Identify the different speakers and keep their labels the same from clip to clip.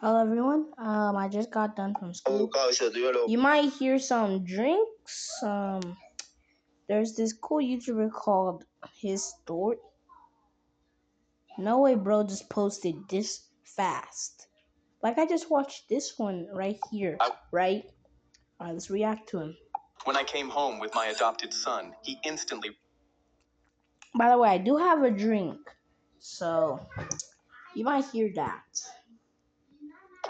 Speaker 1: Hello everyone. I just got done from school. You might hear some drinks. There's this cool YouTuber called His Story. No way, bro, just posted this fast. Like I just watched this one right here, right? All right, let's react to him.
Speaker 2: When I came home with my adopted son, he instantly...
Speaker 1: By the way, I do have a drink, so you might hear that.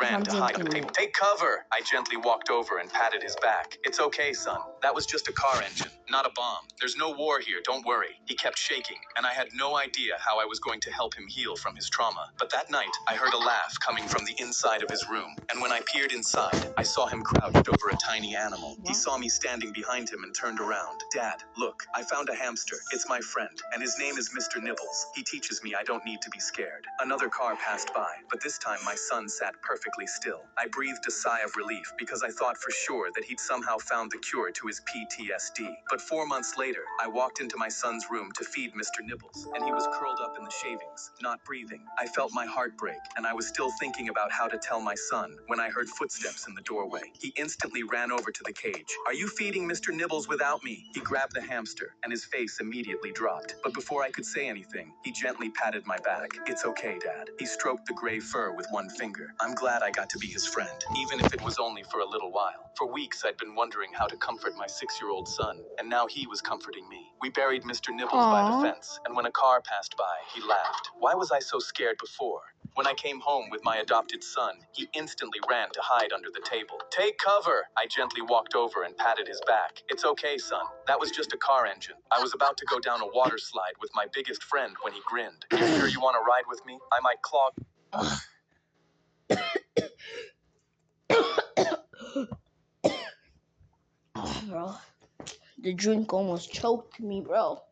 Speaker 2: ran to hide under the table. Take cover! I gently walked over and patted his back. It's okay, son. That was just a car engine, not a bomb. There's no war here, don't worry. He kept shaking, and I had no idea how I was going to help him heal from his trauma. But that night, I heard a laugh coming from the inside of his room, and when I peered inside, I saw him crouched over a tiny animal. He saw me standing behind him and turned around. Dad, look, I found a hamster. It's my friend, and his name is Mr. Nibbles. He teaches me I don't need to be scared. Another car passed by, but this time my son sat perfectly still. I breathed a sigh of relief because I thought for sure that he'd somehow found the cure to his PTSD. But 4 months later, I walked into my son's room to feed Mr. Nibbles, and he was curled up in the shavings, not breathing. I felt my heart break, and I was still thinking about how to tell my son when I heard footsteps in the doorway. He instantly ran over to the cage. Are you feeding Mr. Nibbles without me? He grabbed the hamster, and his face immediately dropped. But before I could say anything, he gently patted my back. It's okay, Dad. He stroked the gray fur with one finger. I'm glad I got to be his friend, even if it was only for a little while. For weeks, I'd been wondering how to comfort my 6-year-old son, and now he was comforting me. We buried Mr. Nibbles by the fence, and when a car passed by, he laughed. Why was I so scared before? When I came home with my adopted son, he instantly ran to hide under the table. Take cover! I gently walked over and patted his back. It's okay, son. That was just a car engine. I was about to go down a water slide with my biggest friend when he grinned. You sure you want to ride with me? I might clog...
Speaker 1: Bro, the drink almost choked me, bro.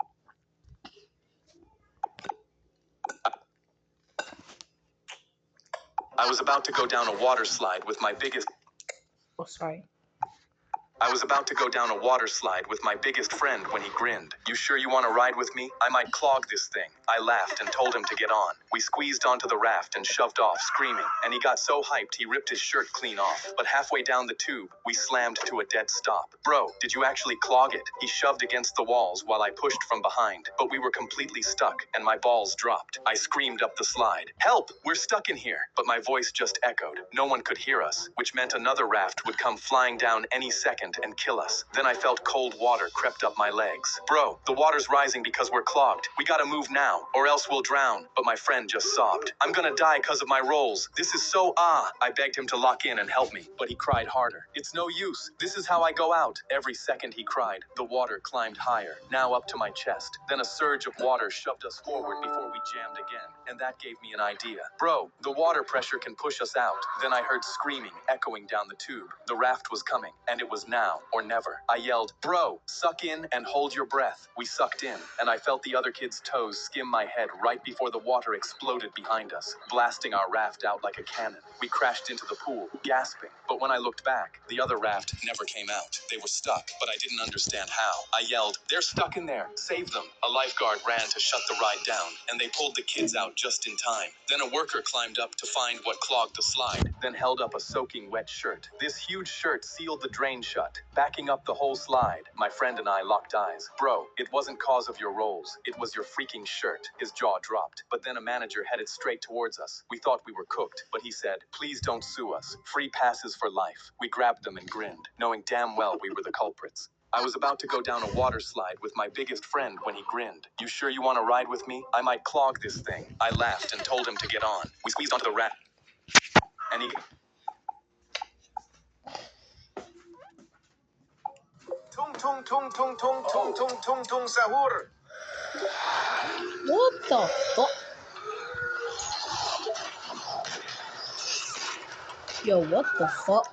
Speaker 2: I was about to go down a water slide with my biggest...
Speaker 1: Oh, sorry.
Speaker 2: I was about to go down a water slide with my biggest friend when he grinned. You sure you want to ride with me? I might clog this thing. I laughed and told him to get on. We squeezed onto the raft and shoved off screaming, and he got so hyped he ripped his shirt clean off. But halfway down the tube, we slammed to a dead stop. Bro, did you actually clog it? He shoved against the walls while I pushed from behind, but we were completely stuck and my balls dropped. I screamed up the slide. Help! We're stuck in here! But my voice just echoed. No one could hear us, which meant another raft would come flying down any second and kill us. Then I felt cold water crept up my legs. Bro, the water's rising because we're clogged. We gotta move now, or else we'll drown. But my friend just sobbed. I'm gonna die because of my rolls. This is so I begged him to lock in and help me, but he cried harder. It's no use. This is how I go out. Every second he cried, the water climbed higher, now up to my chest. Then a surge of water shoved us forward before we jammed again, and that gave me an idea. Bro, the water pressure can push us out. Then I heard screaming echoing down the tube. The raft was coming, and it was now or never. I yelled, bro, suck in and hold your breath. We sucked in, and I felt the other kid's toes skim my head right before the water exploded behind us, blasting our raft out like a cannon. We crashed into the pool, gasping. But when I looked back, the other raft never came out. They were stuck, but I didn't understand how. I yelled, they're stuck in there. Save them. A lifeguard ran to shut the ride down, and they pulled the kids out just in time. Then a worker climbed up to find what clogged the slide, then held up a soaking wet shirt. This huge shirt sealed the drain shut, backing up the whole slide. My friend and I locked eyes. Bro, it wasn't cause of your rolls. It was your freaking shirt. His jaw dropped. But then a manager headed straight towards us. We thought we were cooked, but he said, please don't sue us. Free passes for life. We grabbed them and grinned, knowing damn well we were the culprits. I was about to go down a water slide with my biggest friend when he grinned. You sure you want to ride with me? I might clog this thing. I laughed and told him to get on. We squeezed onto the raft, and he...
Speaker 3: Tung tung tung tung tung tung tung tung tung sahur.
Speaker 1: What the fuck? Yo, what the fuck?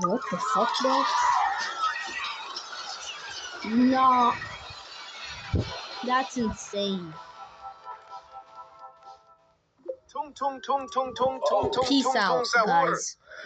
Speaker 1: Yo, what the fuck, bro? Nah. That's insane.
Speaker 3: Tung tung tung tung tung tung tung
Speaker 1: Peace
Speaker 3: tung
Speaker 1: out,
Speaker 3: tung sahur.
Speaker 1: guys.